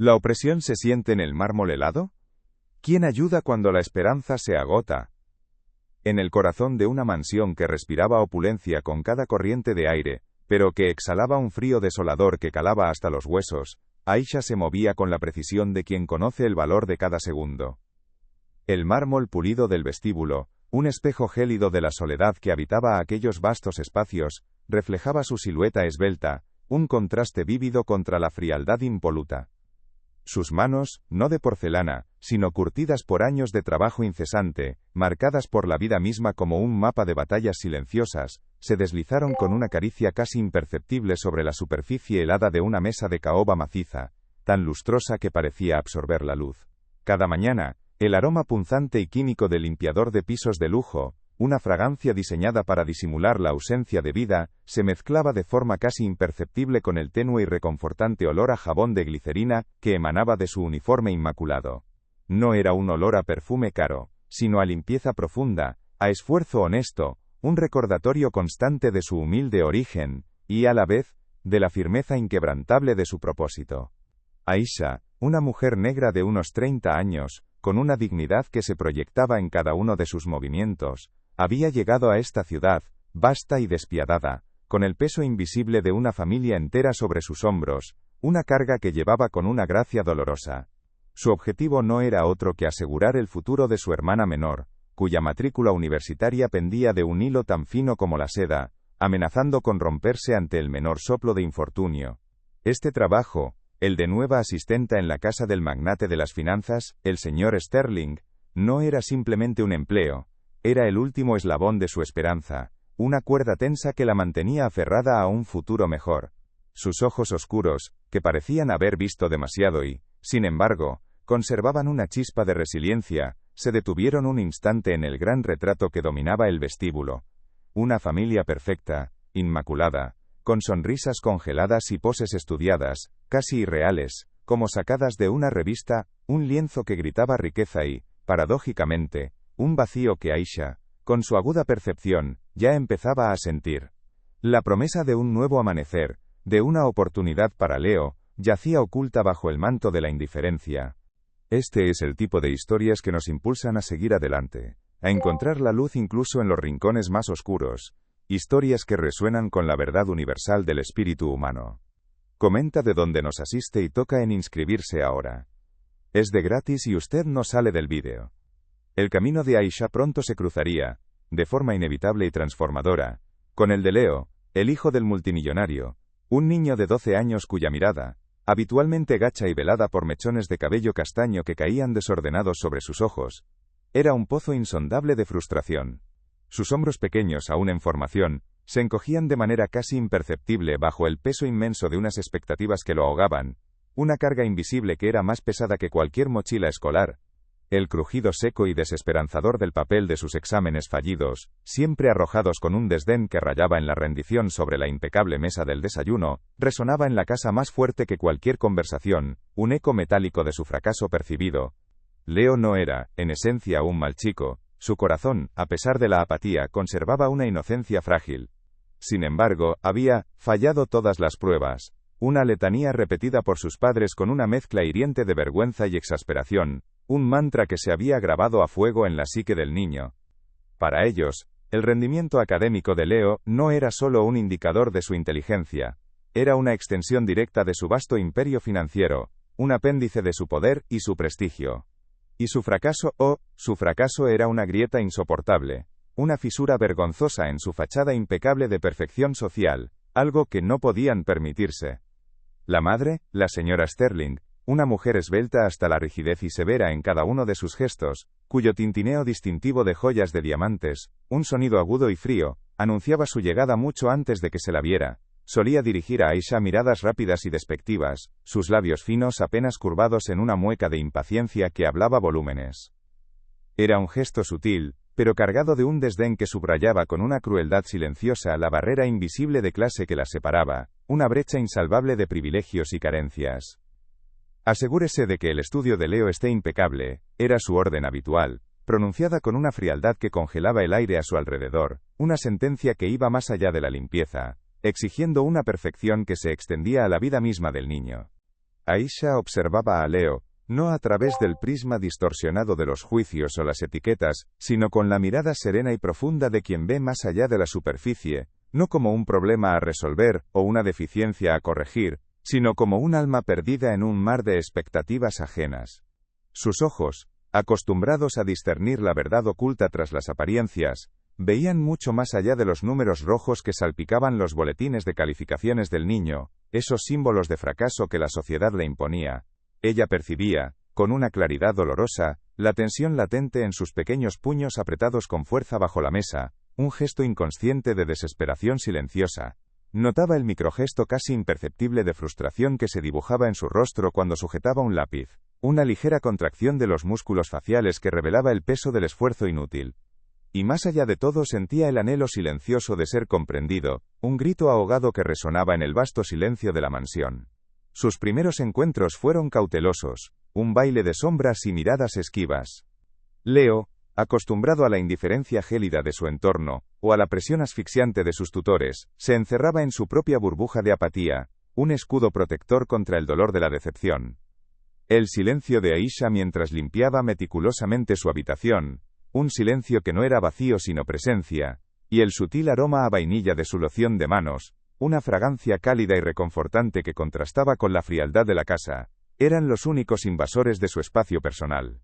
¿La opresión se siente en el mármol helado? ¿Quién ayuda cuando la esperanza se agota? En el corazón de una mansión que respiraba opulencia con cada corriente de aire, pero que exhalaba un frío desolador que calaba hasta los huesos, Aisha se movía con la precisión de quien conoce el valor de cada segundo. El mármol pulido del vestíbulo, un espejo gélido de la soledad que habitaba aquellos vastos espacios, reflejaba su silueta esbelta, un contraste vívido contra la frialdad impoluta. Sus manos, no de porcelana, sino curtidas por años de trabajo incesante, marcadas por la vida misma como un mapa de batallas silenciosas, se deslizaron con una caricia casi imperceptible sobre la superficie helada de una mesa de caoba maciza, tan lustrosa que parecía absorber la luz. Cada mañana, el aroma punzante y químico del limpiador de pisos de lujo, una fragancia diseñada para disimular la ausencia de vida, se mezclaba de forma casi imperceptible con el tenue y reconfortante olor a jabón de glicerina que emanaba de su uniforme inmaculado. No era un olor a perfume caro, sino a limpieza profunda, a esfuerzo honesto, un recordatorio constante de su humilde origen, y a la vez, de la firmeza inquebrantable de su propósito. Aisha, una mujer negra de unos 30 años, con una dignidad que se proyectaba en cada uno de sus movimientos, había llegado a esta ciudad, vasta y despiadada, con el peso invisible de una familia entera sobre sus hombros, una carga que llevaba con una gracia dolorosa. Su objetivo no era otro que asegurar el futuro de su hermana menor, cuya matrícula universitaria pendía de un hilo tan fino como la seda, amenazando con romperse ante el menor soplo de infortunio. Este trabajo, el de nueva asistenta en la casa del magnate de las finanzas, el señor Sterling, no era simplemente un empleo, era el último eslabón de su esperanza, una cuerda tensa que la mantenía aferrada a un futuro mejor. Sus ojos oscuros, que parecían haber visto demasiado y, sin embargo, conservaban una chispa de resiliencia, se detuvieron un instante en el gran retrato que dominaba el vestíbulo. Una familia perfecta, inmaculada, con sonrisas congeladas y poses estudiadas, casi irreales, como sacadas de una revista, un lienzo que gritaba riqueza y, paradójicamente, un vacío que Aisha, con su aguda percepción, ya empezaba a sentir. La promesa de un nuevo amanecer, de una oportunidad para Leo, yacía oculta bajo el manto de la indiferencia. Este es el tipo de historias que nos impulsan a seguir adelante, a encontrar la luz incluso en los rincones más oscuros, historias que resuenan con la verdad universal del espíritu humano. Comenta de dónde nos asiste y toca en inscribirse ahora. Es de gratis y usted no sale del vídeo. El camino de Aisha pronto se cruzaría, de forma inevitable y transformadora, con el de Leo, el hijo del multimillonario, un niño de 12 años cuya mirada, habitualmente gacha y velada por mechones de cabello castaño que caían desordenados sobre sus ojos, era un pozo insondable de frustración. Sus hombros pequeños aún en formación, se encogían de manera casi imperceptible bajo el peso inmenso de unas expectativas que lo ahogaban, una carga invisible que era más pesada que cualquier mochila escolar. El crujido seco y desesperanzador del papel de sus exámenes fallidos, siempre arrojados con un desdén que rayaba en la rendición sobre la impecable mesa del desayuno, resonaba en la casa más fuerte que cualquier conversación, un eco metálico de su fracaso percibido. Leo no era, en esencia, un mal chico. Su corazón, a pesar de la apatía, conservaba una inocencia frágil. Sin embargo, había fallado todas las pruebas. Una letanía repetida por sus padres con una mezcla hiriente de vergüenza y exasperación, un mantra que se había grabado a fuego en la psique del niño. Para ellos, el rendimiento académico de Leo no era solo un indicador de su inteligencia, era una extensión directa de su vasto imperio financiero, un apéndice de su poder y su prestigio. Y su fracaso era una grieta insoportable, una fisura vergonzosa en su fachada impecable de perfección social, algo que no podían permitirse. La madre, la señora Sterling, una mujer esbelta hasta la rigidez y severa en cada uno de sus gestos, cuyo tintineo distintivo de joyas de diamantes, un sonido agudo y frío, anunciaba su llegada mucho antes de que se la viera. Solía dirigir a Aisha miradas rápidas y despectivas, sus labios finos apenas curvados en una mueca de impaciencia que hablaba volúmenes. Era un gesto sutil, pero cargado de un desdén que subrayaba con una crueldad silenciosa la barrera invisible de clase que las separaba, una brecha insalvable de privilegios y carencias. Asegúrese de que el estudio de Leo esté impecable, era su orden habitual, pronunciada con una frialdad que congelaba el aire a su alrededor, una sentencia que iba más allá de la limpieza, exigiendo una perfección que se extendía a la vida misma del niño. Aisha observaba a Leo, no a través del prisma distorsionado de los juicios o las etiquetas, sino con la mirada serena y profunda de quien ve más allá de la superficie, no como un problema a resolver o una deficiencia a corregir, sino como un alma perdida en un mar de expectativas ajenas. Sus ojos, acostumbrados a discernir la verdad oculta tras las apariencias, veían mucho más allá de los números rojos que salpicaban los boletines de calificaciones del niño, esos símbolos de fracaso que la sociedad le imponía. Ella percibía, con una claridad dolorosa, la tensión latente en sus pequeños puños apretados con fuerza bajo la mesa, un gesto inconsciente de desesperación silenciosa. Notaba el microgesto casi imperceptible de frustración que se dibujaba en su rostro cuando sujetaba un lápiz, una ligera contracción de los músculos faciales que revelaba el peso del esfuerzo inútil. Y más allá de todo sentía el anhelo silencioso de ser comprendido, un grito ahogado que resonaba en el vasto silencio de la mansión. Sus primeros encuentros fueron cautelosos, un baile de sombras y miradas esquivas. Leo, acostumbrado a la indiferencia gélida de su entorno, o a la presión asfixiante de sus tutores, se encerraba en su propia burbuja de apatía, un escudo protector contra el dolor de la decepción. El silencio de Aisha mientras limpiaba meticulosamente su habitación, un silencio que no era vacío sino presencia, y el sutil aroma a vainilla de su loción de manos, una fragancia cálida y reconfortante que contrastaba con la frialdad de la casa, eran los únicos invasores de su espacio personal.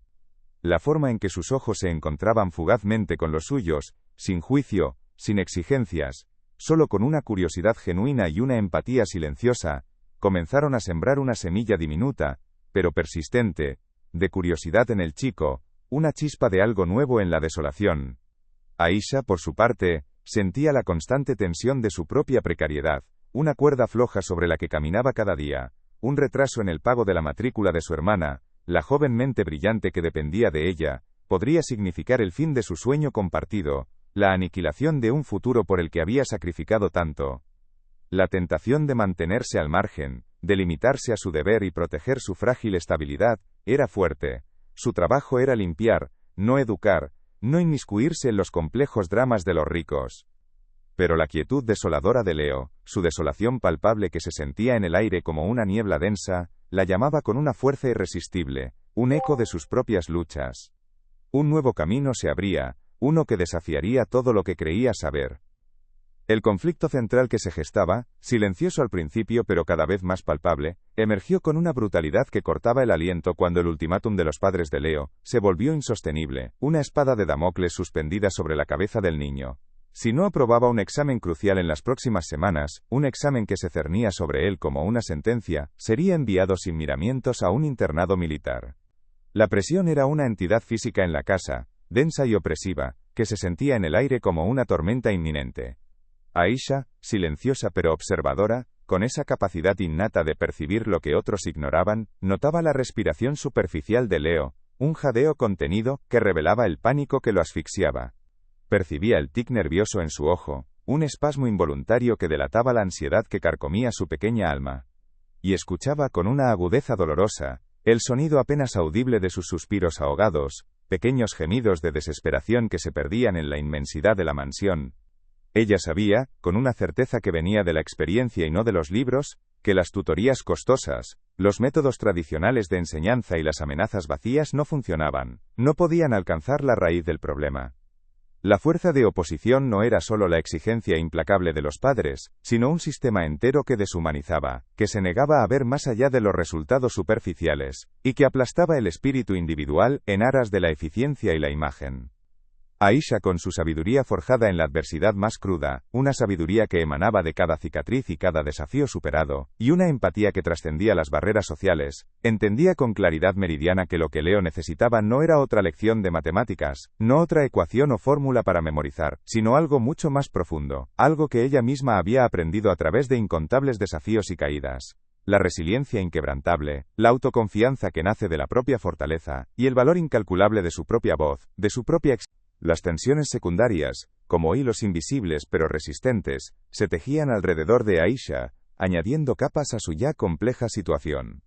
La forma en que sus ojos se encontraban fugazmente con los suyos, sin juicio, sin exigencias, solo con una curiosidad genuina y una empatía silenciosa, comenzaron a sembrar una semilla diminuta, pero persistente, de curiosidad en el chico, una chispa de algo nuevo en la desolación. Aisha, por su parte, sentía la constante tensión de su propia precariedad, una cuerda floja sobre la que caminaba cada día, un retraso en el pago de la matrícula de su hermana, la joven mente brillante que dependía de ella, podría significar el fin de su sueño compartido, la aniquilación de un futuro por el que había sacrificado tanto. La tentación de mantenerse al margen, de limitarse a su deber y proteger su frágil estabilidad, era fuerte. Su trabajo era limpiar, no educar, no inmiscuirse en los complejos dramas de los ricos. Pero la quietud desoladora de Leo, su desolación palpable que se sentía en el aire como una niebla densa, la llamaba con una fuerza irresistible, un eco de sus propias luchas. Un nuevo camino se abría, uno que desafiaría todo lo que creía saber. El conflicto central que se gestaba, silencioso al principio pero cada vez más palpable, emergió con una brutalidad que cortaba el aliento cuando el ultimátum de los padres de Leo se volvió insostenible, una espada de Damocles suspendida sobre la cabeza del niño. Si no aprobaba un examen crucial en las próximas semanas, un examen que se cernía sobre él como una sentencia, sería enviado sin miramientos a un internado militar. La presión era una entidad física en la casa, densa y opresiva, que se sentía en el aire como una tormenta inminente. Aisha, silenciosa pero observadora, con esa capacidad innata de percibir lo que otros ignoraban, notaba la respiración superficial de Leo, un jadeo contenido que revelaba el pánico que lo asfixiaba. Percibía el tic nervioso en su ojo, un espasmo involuntario que delataba la ansiedad que carcomía su pequeña alma. Y escuchaba con una agudeza dolorosa, el sonido apenas audible de sus suspiros ahogados, pequeños gemidos de desesperación que se perdían en la inmensidad de la mansión. Ella sabía, con una certeza que venía de la experiencia y no de los libros, que las tutorías costosas, los métodos tradicionales de enseñanza y las amenazas vacías no funcionaban, no podían alcanzar la raíz del problema. La fuerza de oposición no era solo la exigencia implacable de los padres, sino un sistema entero que deshumanizaba, que se negaba a ver más allá de los resultados superficiales, y que aplastaba el espíritu individual en aras de la eficiencia y la imagen. Aisha, con su sabiduría forjada en la adversidad más cruda, una sabiduría que emanaba de cada cicatriz y cada desafío superado, y una empatía que trascendía las barreras sociales, entendía con claridad meridiana que lo que Leo necesitaba no era otra lección de matemáticas, no otra ecuación o fórmula para memorizar, sino algo mucho más profundo, algo que ella misma había aprendido a través de incontables desafíos y caídas. La resiliencia inquebrantable, la autoconfianza que nace de la propia fortaleza, y el valor incalculable de su propia voz, de su propia Las tensiones secundarias, como hilos invisibles pero resistentes, se tejían alrededor de Aisha, añadiendo capas a su ya compleja situación.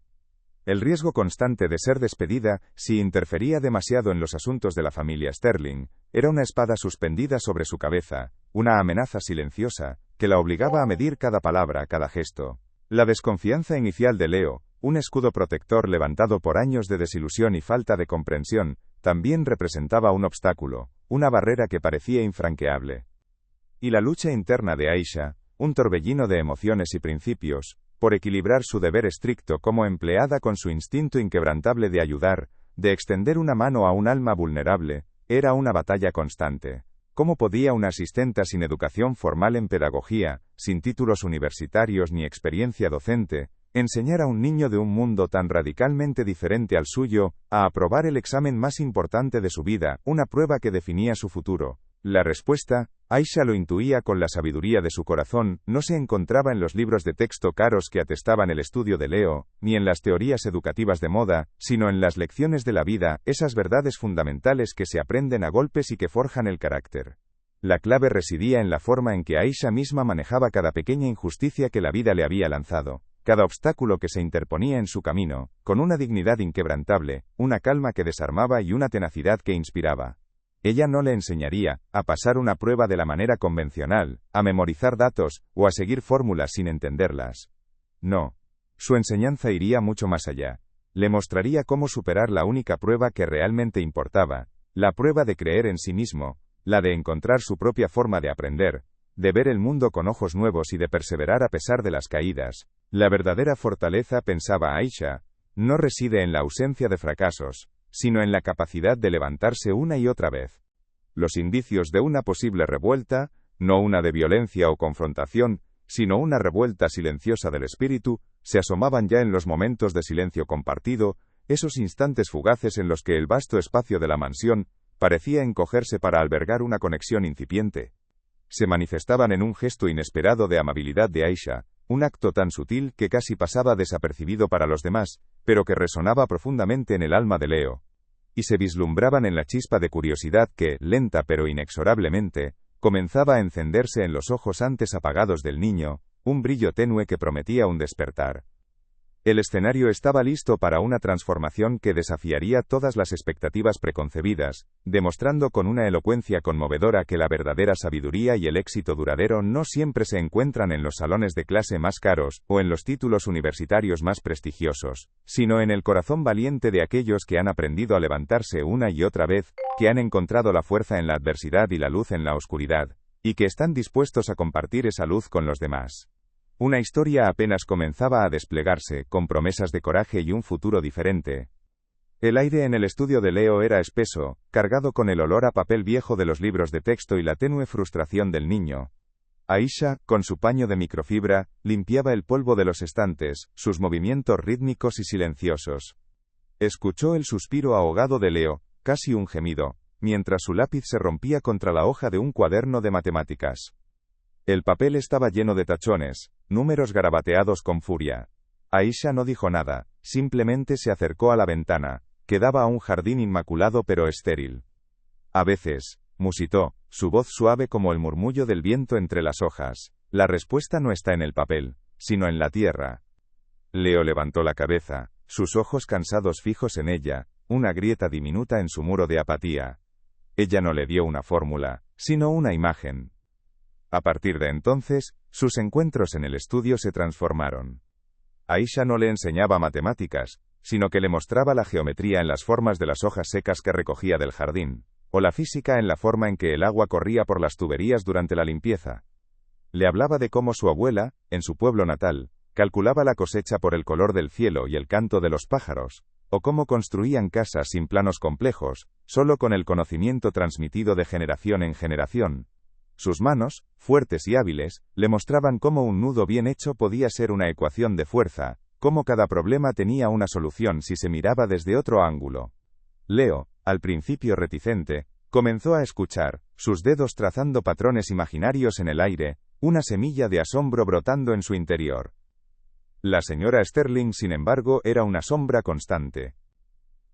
El riesgo constante de ser despedida, si interfería demasiado en los asuntos de la familia Sterling, era una espada suspendida sobre su cabeza, una amenaza silenciosa, que la obligaba a medir cada palabra, cada gesto. La desconfianza inicial de Leo, un escudo protector levantado por años de desilusión y falta de comprensión, también representaba un obstáculo, una barrera que parecía infranqueable. Y la lucha interna de Aisha, un torbellino de emociones y principios, por equilibrar su deber estricto como empleada con su instinto inquebrantable de ayudar, de extender una mano a un alma vulnerable, era una batalla constante. ¿Cómo podía una asistenta sin educación formal en pedagogía, sin títulos universitarios ni experiencia docente, enseñar a un niño de un mundo tan radicalmente diferente al suyo, a aprobar el examen más importante de su vida, una prueba que definía su futuro? La respuesta, Aisha lo intuía con la sabiduría de su corazón, no se encontraba en los libros de texto caros que atestaban el estudio de Leo, ni en las teorías educativas de moda, sino en las lecciones de la vida, esas verdades fundamentales que se aprenden a golpes y que forjan el carácter. La clave residía en la forma en que Aisha misma manejaba cada pequeña injusticia que la vida le había lanzado, cada obstáculo que se interponía en su camino, con una dignidad inquebrantable, una calma que desarmaba y una tenacidad que inspiraba. Ella no le enseñaría a pasar una prueba de la manera convencional, a memorizar datos, o a seguir fórmulas sin entenderlas. No. Su enseñanza iría mucho más allá. Le mostraría cómo superar la única prueba que realmente importaba, la prueba de creer en sí mismo, la de encontrar su propia forma de aprender, de ver el mundo con ojos nuevos y de perseverar a pesar de las caídas. La verdadera fortaleza, pensaba Aisha, no reside en la ausencia de fracasos, sino en la capacidad de levantarse una y otra vez. Los indicios de una posible revuelta, no una de violencia o confrontación, sino una revuelta silenciosa del espíritu, se asomaban ya en los momentos de silencio compartido, esos instantes fugaces en los que el vasto espacio de la mansión parecía encogerse para albergar una conexión incipiente. Se manifestaban en un gesto inesperado de amabilidad de Aisha, un acto tan sutil que casi pasaba desapercibido para los demás, pero que resonaba profundamente en el alma de Leo. Y se vislumbraban en la chispa de curiosidad que, lenta pero inexorablemente, comenzaba a encenderse en los ojos antes apagados del niño, un brillo tenue que prometía un despertar. El escenario estaba listo para una transformación que desafiaría todas las expectativas preconcebidas, demostrando con una elocuencia conmovedora que la verdadera sabiduría y el éxito duradero no siempre se encuentran en los salones de clase más caros, o en los títulos universitarios más prestigiosos, sino en el corazón valiente de aquellos que han aprendido a levantarse una y otra vez, que han encontrado la fuerza en la adversidad y la luz en la oscuridad, y que están dispuestos a compartir esa luz con los demás. Una historia apenas comenzaba a desplegarse, con promesas de coraje y un futuro diferente. El aire en el estudio de Leo era espeso, cargado con el olor a papel viejo de los libros de texto y la tenue frustración del niño. Aisha, con su paño de microfibra, limpiaba el polvo de los estantes, sus movimientos rítmicos y silenciosos. Escuchó el suspiro ahogado de Leo, casi un gemido, mientras su lápiz se rompía contra la hoja de un cuaderno de matemáticas. El papel estaba lleno de tachones, números garabateados con furia. Aisha no dijo nada, simplemente se acercó a la ventana, que daba a un jardín inmaculado pero estéril. A veces, musitó, su voz suave como el murmullo del viento entre las hojas, la respuesta no está en el papel, sino en la tierra. Leo levantó la cabeza, sus ojos cansados fijos en ella, una grieta diminuta en su muro de apatía. Ella no le dio una fórmula, sino una imagen. A partir de entonces, sus encuentros en el estudio se transformaron. Aisha no le enseñaba matemáticas, sino que le mostraba la geometría en las formas de las hojas secas que recogía del jardín, o la física en la forma en que el agua corría por las tuberías durante la limpieza. Le hablaba de cómo su abuela, en su pueblo natal, calculaba la cosecha por el color del cielo y el canto de los pájaros, o cómo construían casas sin planos complejos, solo con el conocimiento transmitido de generación en generación. Sus manos, fuertes y hábiles, le mostraban cómo un nudo bien hecho podía ser una ecuación de fuerza, cómo cada problema tenía una solución si se miraba desde otro ángulo. Leo, al principio reticente, comenzó a escuchar, sus dedos trazando patrones imaginarios en el aire, una semilla de asombro brotando en su interior. La señora Sterling, sin embargo, era una sombra constante.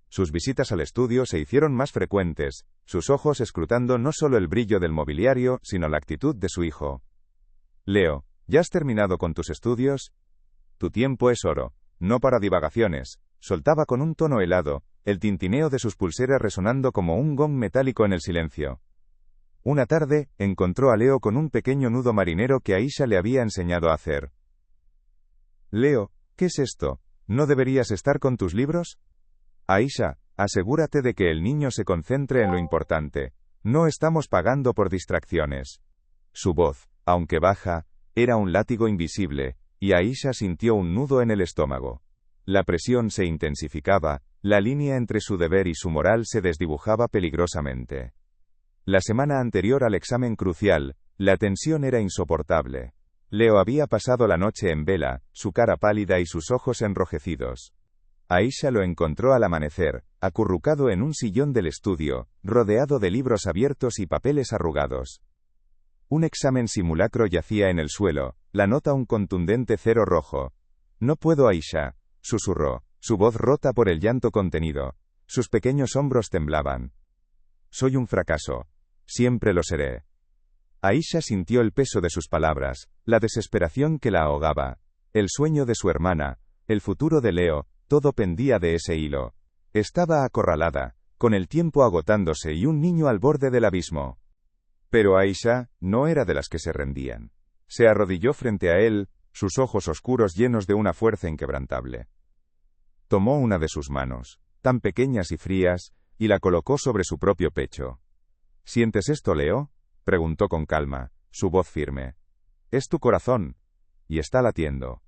Sus visitas al estudio se hicieron más frecuentes, sus ojos escrutando no solo el brillo del mobiliario, sino la actitud de su hijo. Leo, ¿ya has terminado con tus estudios? Tu tiempo es oro, no para divagaciones, soltaba con un tono helado, el tintineo de sus pulseras resonando como un gong metálico en el silencio. Una tarde, encontró a Leo con un pequeño nudo marinero que Aisha le había enseñado a hacer. Leo, ¿qué es esto? ¿No deberías estar con tus libros? Aisha, asegúrate de que el niño se concentre en lo importante. No estamos pagando por distracciones. Su voz, aunque baja, era un látigo invisible, y Aisha sintió un nudo en el estómago. La presión se intensificaba, la línea entre su deber y su moral se desdibujaba peligrosamente. La semana anterior al examen crucial, la tensión era insoportable. Leo había pasado la noche en vela, su cara pálida y sus ojos enrojecidos. Aisha lo encontró al amanecer, acurrucado en un sillón del estudio, rodeado de libros abiertos y papeles arrugados. Un examen simulacro yacía en el suelo, la nota un contundente 0 rojo. No puedo, Aisha, susurró, su voz rota por el llanto contenido. Sus pequeños hombros temblaban. Soy un fracaso. Siempre lo seré. Aisha sintió el peso de sus palabras, la desesperación que la ahogaba. El sueño de su hermana, el futuro de Leo, todo pendía de ese hilo. Estaba acorralada, con el tiempo agotándose y un niño al borde del abismo. Pero Aisha no era de las que se rendían. Se arrodilló frente a él, sus ojos oscuros llenos de una fuerza inquebrantable. Tomó una de sus manos, tan pequeñas y frías, y la colocó sobre su propio pecho. ¿Sientes esto, Leo? Preguntó con calma, su voz firme. Es tu corazón. Y está latiendo.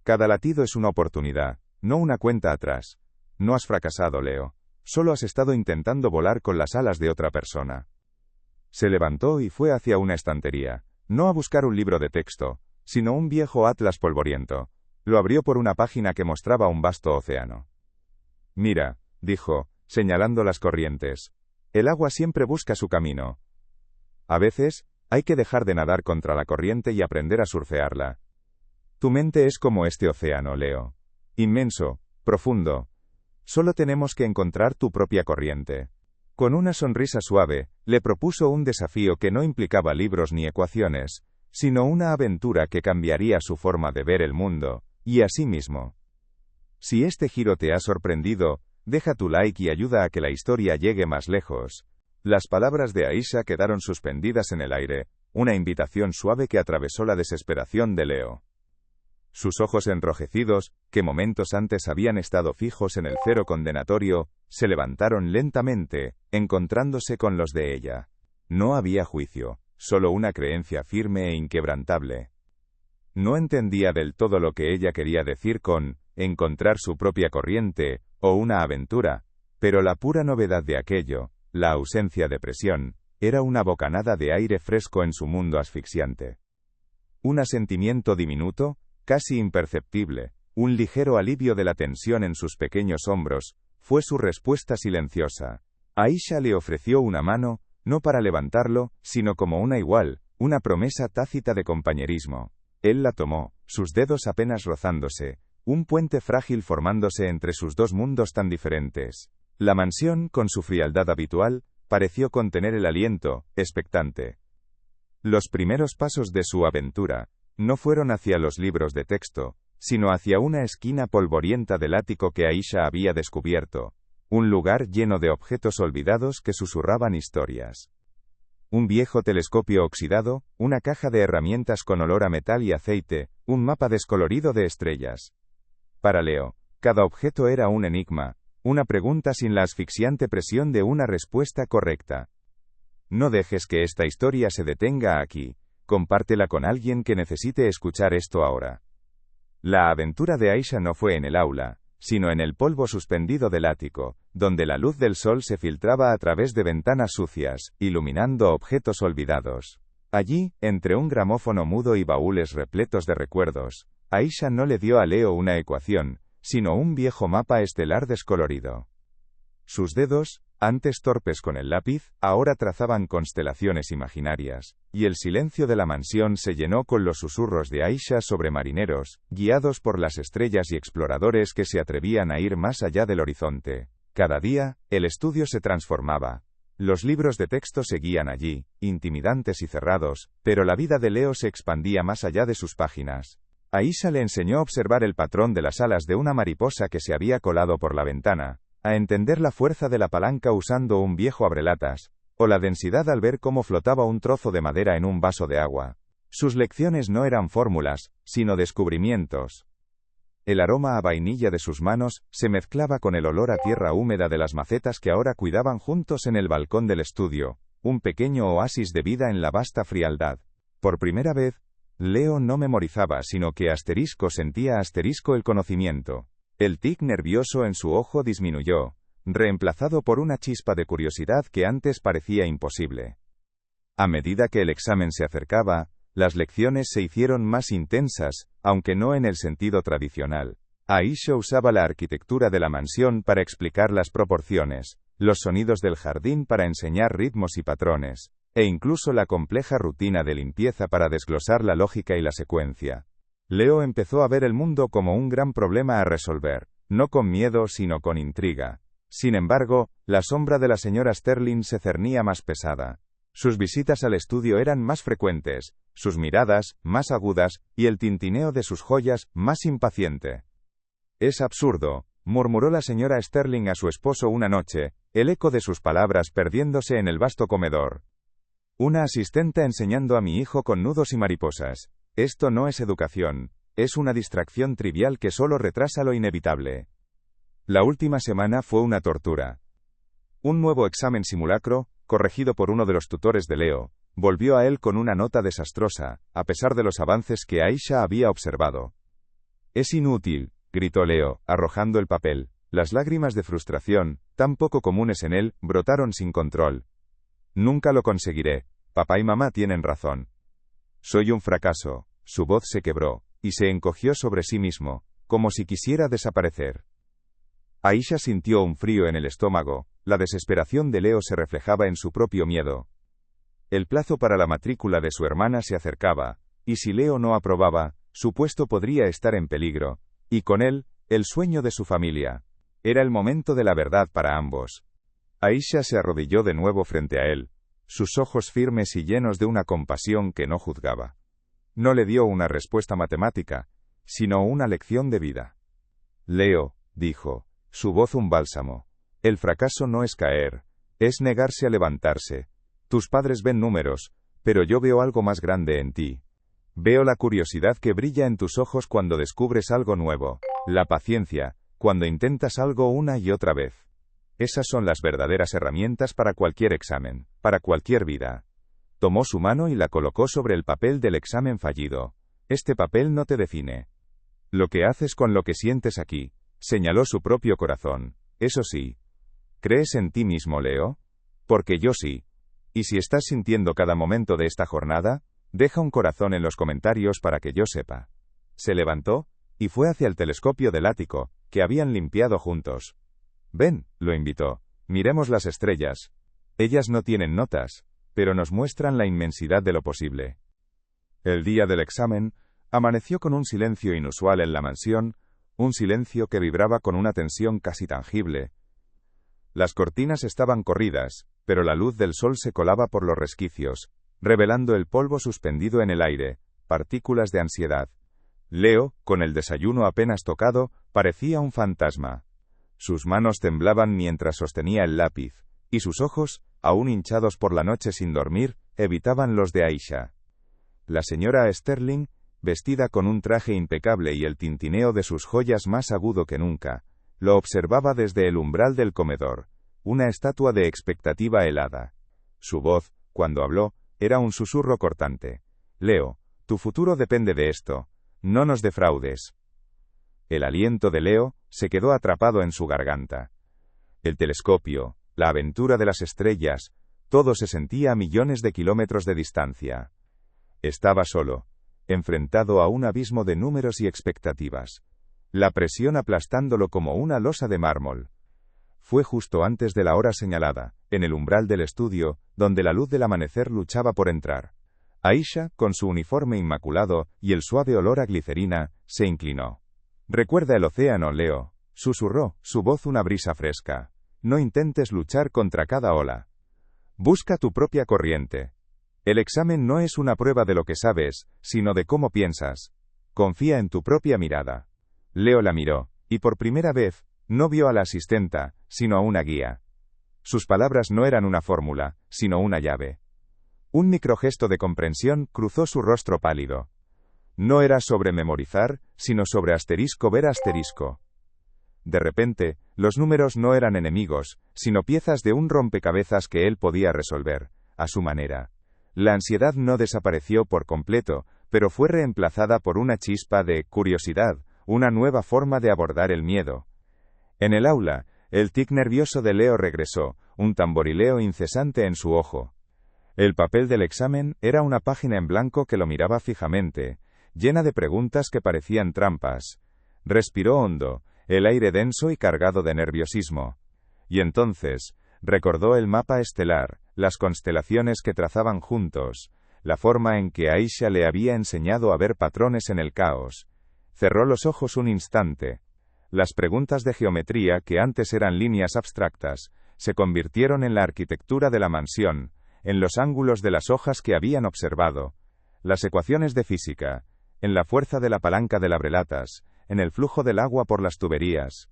Cada latido es una oportunidad, no una cuenta atrás. No has fracasado, Leo. Solo has estado intentando volar con las alas de otra persona. Se levantó y fue hacia una estantería, no a buscar un libro de texto, sino un viejo atlas polvoriento. Lo abrió por una página que mostraba un vasto océano. Mira, dijo, señalando las corrientes. El agua siempre busca su camino. A veces, hay que dejar de nadar contra la corriente y aprender a surfearla. Tu mente es como este océano, Leo. Inmenso, profundo. Solo tenemos que encontrar tu propia corriente. Con una sonrisa suave, le propuso un desafío que no implicaba libros ni ecuaciones, sino una aventura que cambiaría su forma de ver el mundo, y a sí mismo. Si este giro te ha sorprendido, deja tu like y ayuda a que la historia llegue más lejos. Las palabras de Aisha quedaron suspendidas en el aire, una invitación suave que atravesó la desesperación de Leo. Sus ojos enrojecidos, que momentos antes habían estado fijos en el 0 condenatorio, se levantaron lentamente, encontrándose con los de ella. No había juicio, solo una creencia firme e inquebrantable. No entendía del todo lo que ella quería decir con encontrar su propia corriente, o una aventura, pero la pura novedad de aquello, la ausencia de presión, era una bocanada de aire fresco en su mundo asfixiante. Un asentimiento diminuto, casi imperceptible, un ligero alivio de la tensión en sus pequeños hombros, fue su respuesta silenciosa. Aisha le ofreció una mano, no para levantarlo, sino como una igual, una promesa tácita de compañerismo. Él la tomó, sus dedos apenas rozándose, un puente frágil formándose entre sus dos mundos tan diferentes. La mansión, con su frialdad habitual, pareció contener el aliento, expectante. Los primeros pasos de su aventura no fueron hacia los libros de texto, sino hacia una esquina polvorienta del ático que Aisha había descubierto, un lugar lleno de objetos olvidados que susurraban historias. Un viejo telescopio oxidado, una caja de herramientas con olor a metal y aceite, un mapa descolorido de estrellas. Para Leo, cada objeto era un enigma, una pregunta sin la asfixiante presión de una respuesta correcta. No dejes que esta historia se detenga aquí, compártela con alguien que necesite escuchar esto ahora. La aventura de Aisha no fue en el aula, sino en el polvo suspendido del ático, donde la luz del sol se filtraba a través de ventanas sucias, iluminando objetos olvidados. Allí, entre un gramófono mudo y baúles repletos de recuerdos, Aisha no le dio a Leo una ecuación, sino un viejo mapa estelar descolorido. Sus dedos, antes torpes con el lápiz, ahora trazaban constelaciones imaginarias, y el silencio de la mansión se llenó con los susurros de Aisha sobre marineros, guiados por las estrellas y exploradores que se atrevían a ir más allá del horizonte. Cada día, el estudio se transformaba. Los libros de texto seguían allí, intimidantes y cerrados, pero la vida de Leo se expandía más allá de sus páginas. Aisha le enseñó a observar el patrón de las alas de una mariposa que se había colado por la ventana, a entender la fuerza de la palanca usando un viejo abrelatas, o la densidad al ver cómo flotaba un trozo de madera en un vaso de agua. Sus lecciones no eran fórmulas, sino descubrimientos. El aroma a vainilla de sus manos se mezclaba con el olor a tierra húmeda de las macetas que ahora cuidaban juntos en el balcón del estudio, un pequeño oasis de vida en la vasta frialdad. Por primera vez, Leo no memorizaba, sino que sentía el conocimiento. El tic nervioso en su ojo disminuyó, reemplazado por una chispa de curiosidad que antes parecía imposible. A medida que el examen se acercaba, las lecciones se hicieron más intensas, aunque no en el sentido tradicional. Aisha usaba la arquitectura de la mansión para explicar las proporciones, los sonidos del jardín para enseñar ritmos y patrones, e incluso la compleja rutina de limpieza para desglosar la lógica y la secuencia. Leo empezó a ver el mundo como un gran problema a resolver, no con miedo sino con intriga. Sin embargo, la sombra de la señora Sterling se cernía más pesada. Sus visitas al estudio eran más frecuentes, sus miradas, más agudas, y el tintineo de sus joyas, más impaciente. «Es absurdo», murmuró la señora Sterling a su esposo una noche, el eco de sus palabras perdiéndose en el vasto comedor. «Una asistente enseñando a mi hijo con nudos y mariposas. Esto no es educación, es una distracción trivial que solo retrasa lo inevitable». La última semana fue una tortura. Un nuevo examen simulacro, corregido por uno de los tutores de Leo, volvió a él con una nota desastrosa, a pesar de los avances que Aisha había observado. «Es inútil», gritó Leo, arrojando el papel. Las lágrimas de frustración, tan poco comunes en él, brotaron sin control. «Nunca lo conseguiré. Papá y mamá tienen razón. Soy un fracaso». Su voz se quebró, y se encogió sobre sí mismo, como si quisiera desaparecer. Aisha sintió un frío en el estómago, la desesperación de Leo se reflejaba en su propio miedo. El plazo para la matrícula de su hermana se acercaba, y si Leo no aprobaba, su puesto podría estar en peligro, y con él, el sueño de su familia. Era el momento de la verdad para ambos. Aisha se arrodilló de nuevo frente a él, sus ojos firmes y llenos de una compasión que no juzgaba. No le dio una respuesta matemática, sino una lección de vida. «Leo», dijo, su voz un bálsamo, «el fracaso no es caer, es negarse a levantarse. Tus padres ven números, pero yo veo algo más grande en ti. Veo la curiosidad que brilla en tus ojos cuando descubres algo nuevo, la paciencia, cuando intentas algo una y otra vez. Esas son las verdaderas herramientas para cualquier examen, para cualquier vida». Tomó su mano y la colocó sobre el papel del examen fallido. «Este papel no te define. Lo que haces con lo que sientes aquí», señaló su propio corazón. «Eso sí. ¿Crees en ti mismo, Leo? Porque yo sí. Y si estás sintiendo cada momento de esta jornada, deja un corazón en los comentarios para que yo sepa». Se levantó, y fue hacia el telescopio del ático, que habían limpiado juntos. «Ven», lo invitó, «miremos las estrellas. Ellas no tienen notas, pero nos muestran la inmensidad de lo posible». El día del examen, amaneció con un silencio inusual en la mansión, un silencio que vibraba con una tensión casi tangible. Las cortinas estaban corridas, pero la luz del sol se colaba por los resquicios, revelando el polvo suspendido en el aire, partículas de ansiedad. Leo, con el desayuno apenas tocado, parecía un fantasma. Sus manos temblaban mientras sostenía el lápiz, y sus ojos, aún hinchados por la noche sin dormir, evitaban los de Aisha. La señora Sterling, vestida con un traje impecable y el tintineo de sus joyas más agudo que nunca, lo observaba desde el umbral del comedor, una estatua de expectativa helada. Su voz, cuando habló, era un susurro cortante. «Leo, tu futuro depende de esto. No nos defraudes». El aliento de Leo se quedó atrapado en su garganta. El telescopio, la aventura de las estrellas, todo se sentía a millones de kilómetros de distancia. Estaba solo, enfrentado a un abismo de números y expectativas, la presión aplastándolo como una losa de mármol. Fue justo antes de la hora señalada, en el umbral del estudio, donde la luz del amanecer luchaba por entrar. Aisha, con su uniforme inmaculado y el suave olor a glicerina, se inclinó. «Recuerda el océano, Leo», susurró, su voz una brisa fresca. «No intentes luchar contra cada ola. Busca tu propia corriente. El examen no es una prueba de lo que sabes, sino de cómo piensas. Confía en tu propia mirada». Leo la miró, y por primera vez, no vio a la asistenta, sino a una guía. Sus palabras no eran una fórmula, sino una llave. Un microgesto de comprensión cruzó su rostro pálido. No era sobre memorizar, sino sobre asterisco ver asterisco. De repente, los números no eran enemigos, sino piezas de un rompecabezas que él podía resolver, a su manera. La ansiedad no desapareció por completo, pero fue reemplazada por una chispa de curiosidad, una nueva forma de abordar el miedo. En el aula, el tic nervioso de Leo regresó, un tamborileo incesante en su ojo. El papel del examen era una página en blanco que lo miraba fijamente, llena de preguntas que parecían trampas. Respiró hondo, el aire denso y cargado de nerviosismo. Y entonces, recordó el mapa estelar, las constelaciones que trazaban juntos, la forma en que Aisha le había enseñado a ver patrones en el caos. Cerró los ojos un instante. Las preguntas de geometría, que antes eran líneas abstractas, se convirtieron en la arquitectura de la mansión, en los ángulos de las hojas que habían observado, las ecuaciones de física, en la fuerza de la palanca del abrelatas, en el flujo del agua por las tuberías.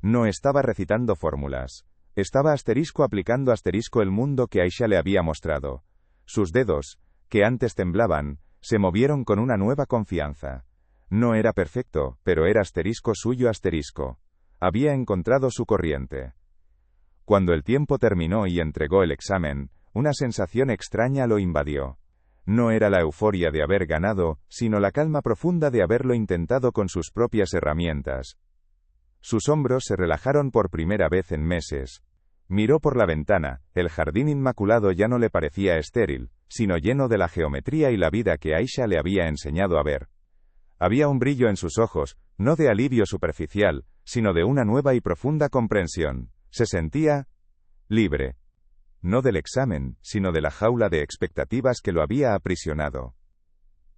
No estaba recitando fórmulas. Estaba asterisco aplicando asterisco el mundo que Aisha le había mostrado. Sus dedos, que antes temblaban, se movieron con una nueva confianza. No era perfecto, pero era asterisco suyo asterisco. Había encontrado su corriente. Cuando el tiempo terminó y entregó el examen, una sensación extraña lo invadió. No era la euforia de haber ganado, sino la calma profunda de haberlo intentado con sus propias herramientas. Sus hombros se relajaron por primera vez en meses. Miró por la ventana, el jardín inmaculado ya no le parecía estéril, sino lleno de la geometría y la vida que Aisha le había enseñado a ver. Había un brillo en sus ojos, no de alivio superficial, sino de una nueva y profunda comprensión. Se sentía libre. No del examen, sino de la jaula de expectativas que lo había aprisionado.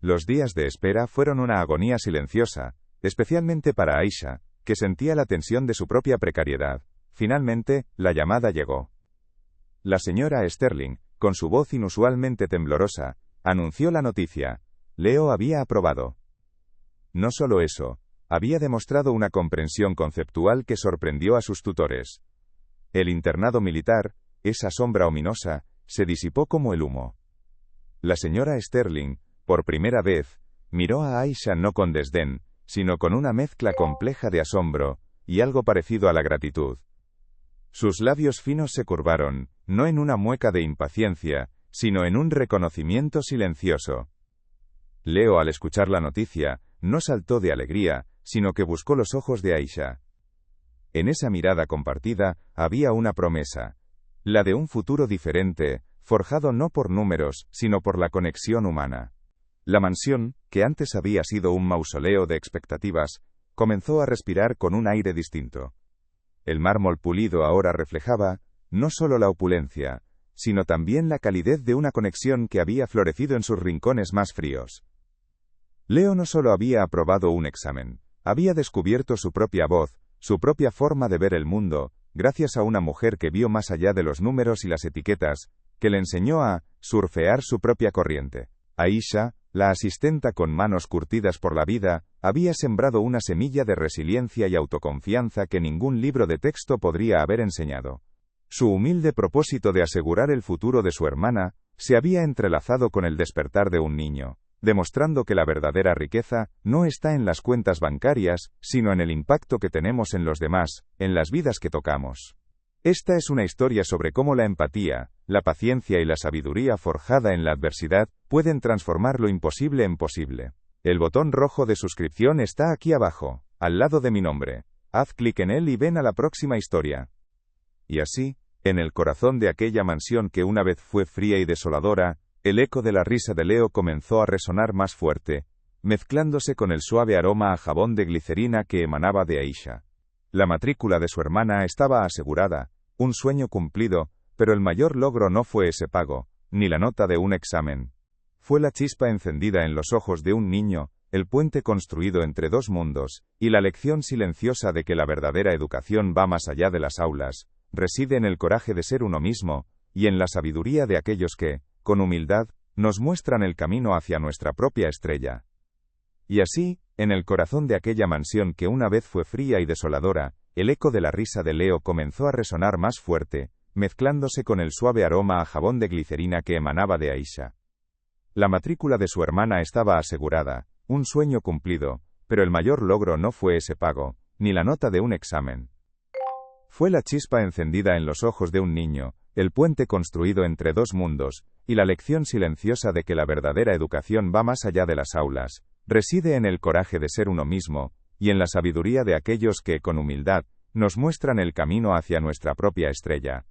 Los días de espera fueron una agonía silenciosa, especialmente para Aisha, que sentía la tensión de su propia precariedad. Finalmente, la llamada llegó. La señora Sterling, con su voz inusualmente temblorosa, anunció la noticia. Leo había aprobado. No solo eso, había demostrado una comprensión conceptual que sorprendió a sus tutores. El internado militar, esa sombra ominosa, se disipó como el humo. La señora Sterling, por primera vez, miró a Aisha no con desdén, sino con una mezcla compleja de asombro, y algo parecido a la gratitud. Sus labios finos se curvaron, no en una mueca de impaciencia, sino en un reconocimiento silencioso. Leo, al escuchar la noticia, no saltó de alegría, sino que buscó los ojos de Aisha. En esa mirada compartida, había una promesa. La de un futuro diferente, forjado no por números, sino por la conexión humana. La mansión, que antes había sido un mausoleo de expectativas, comenzó a respirar con un aire distinto. El mármol pulido ahora reflejaba, no solo la opulencia, sino también la calidez de una conexión que había florecido en sus rincones más fríos. Leo no solo había aprobado un examen, había descubierto su propia voz, su propia forma de ver el mundo, gracias a una mujer que vio más allá de los números y las etiquetas, que le enseñó a surfear su propia corriente. Aisha, la asistenta con manos curtidas por la vida, había sembrado una semilla de resiliencia y autoconfianza que ningún libro de texto podría haber enseñado. Su humilde propósito de asegurar el futuro de su hermana, se había entrelazado con el despertar de un niño, demostrando que la verdadera riqueza no está en las cuentas bancarias, sino en el impacto que tenemos en los demás, en las vidas que tocamos. Esta es una historia sobre cómo la empatía, la paciencia y la sabiduría forjada en la adversidad pueden transformar lo imposible en posible. El botón rojo de suscripción está aquí abajo, al lado de mi nombre. Haz clic en él y ven a la próxima historia. Y así, en el corazón de aquella mansión que una vez fue fría y desoladora, el eco de la risa de Leo comenzó a resonar más fuerte, mezclándose con el suave aroma a jabón de glicerina que emanaba de Aisha. La matrícula de su hermana estaba asegurada, un sueño cumplido, pero el mayor logro no fue ese pago, ni la nota de un examen. Fue la chispa encendida en los ojos de un niño, el puente construido entre dos mundos, y la lección silenciosa de que la verdadera educación va más allá de las aulas, reside en el coraje de ser uno mismo, y en la sabiduría de aquellos que, con humildad, nos muestran el camino hacia nuestra propia estrella. Y así, en el corazón de aquella mansión que una vez fue fría y desoladora, el eco de la risa de Leo comenzó a resonar más fuerte, mezclándose con el suave aroma a jabón de glicerina que emanaba de Aisha. La matrícula de su hermana estaba asegurada, un sueño cumplido, pero el mayor logro no fue ese pago, ni la nota de un examen. Fue la chispa encendida en los ojos de un niño, el puente construido entre dos mundos, y la lección silenciosa de que la verdadera educación va más allá de las aulas, reside en el coraje de ser uno mismo, y en la sabiduría de aquellos que, con humildad, nos muestran el camino hacia nuestra propia estrella.